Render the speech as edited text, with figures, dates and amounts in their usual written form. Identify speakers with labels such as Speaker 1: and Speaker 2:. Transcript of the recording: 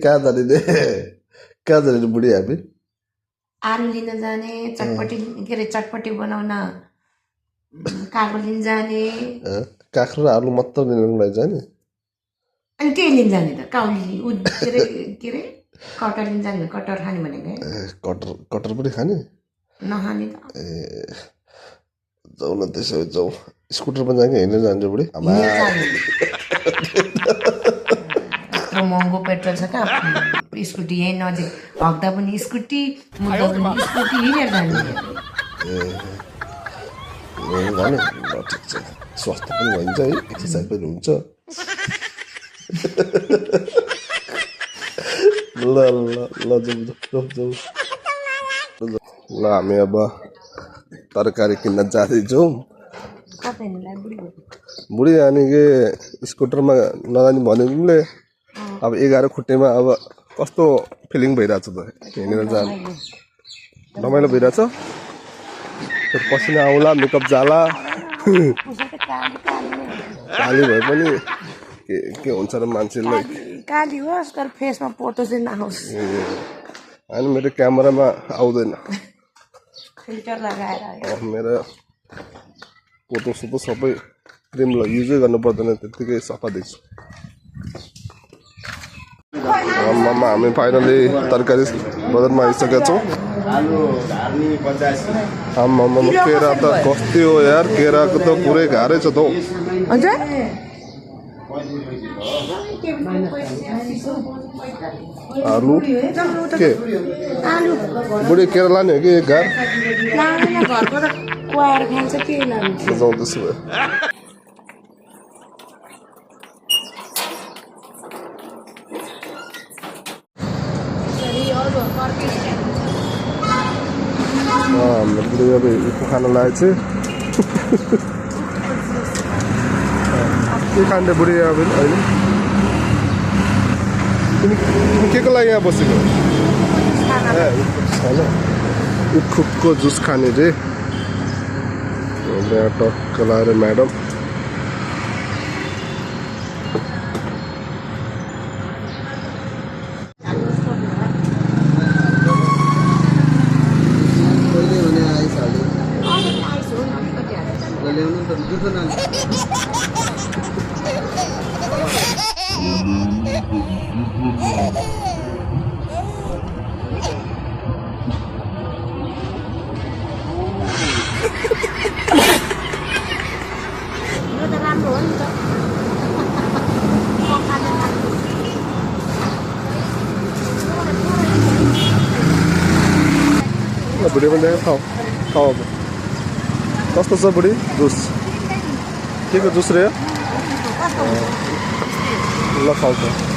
Speaker 1: कहाँ जाने दे कहाँ जाने बुढी हामी
Speaker 2: आलु लिन जाने चटपटी के अरे चटपटी बनाउन कागो लिन जाने
Speaker 1: काँक्रो र आलु मात्र लिनको लागि जाने
Speaker 2: अनि त्यही लिन जाने त काउली के अरे कटर लिन जाने कटर खाने भनेको
Speaker 1: कटर कटर पनि खाने
Speaker 2: नखाने त
Speaker 1: जाउँ न त्यसो जाउँ स्कुटरमा जाने कि हिँडेर जान्छ बुढी
Speaker 2: यत्रो महँगो पेट्रोल छ कहाँ स्कुटी यहीँ नजिक हग्दा पनि स्कुटी मुद्दा पनि स्कुटी हिँडेर जाने
Speaker 1: जाने ल ठिक छ स्वास्थ्य पनि भइन्छ है एक्सर्साइज पनि हुन्छ ल ल ल जाउँ ल हामी अब तरकारी किन्न जाँदैछौँ बुढी अनि के स्कुटरमा नजाने भन्यो अब 11 खुट्टेमा अब कस्तो फिलिङ भइरहेछ त हिँडेर जानु रमाइलो भइरहेछ पसिना आउला मेकअप जाला काली भए पनि के हुन्छ र मान्छेलाई
Speaker 2: काली होस् तर फेसमा पोतो चाहिँ नहोस्
Speaker 1: होइन मेरो क्यामेरामा आउँदैन
Speaker 2: फिल्टर लगाएर
Speaker 1: मेरो पोतो सोतो सबै क्रिम युजै गर्नु पर्दैन त्यतिकै सफा देख्छु हामी फाइनली तरकारी बजारमा आइसकेका छौँ केरा त कस्तै हो यार केराको त पुरै गाह्रै छ त आलु के बुढी केरा लाने हो कि घर जाउँ त्यसो भए हाम्रो बुढी अब उखु खान लागेको छ के खाने बुढी अब अहिले तिमी के को लागि यहाँ बसेको उखुको जुस खाने रे यहाँ टक्क लाएर म्याडम बुढी पनि खाऊ खाऊ अब कस्तो छ बुढी जुस के को जुस रे ल खाऊ त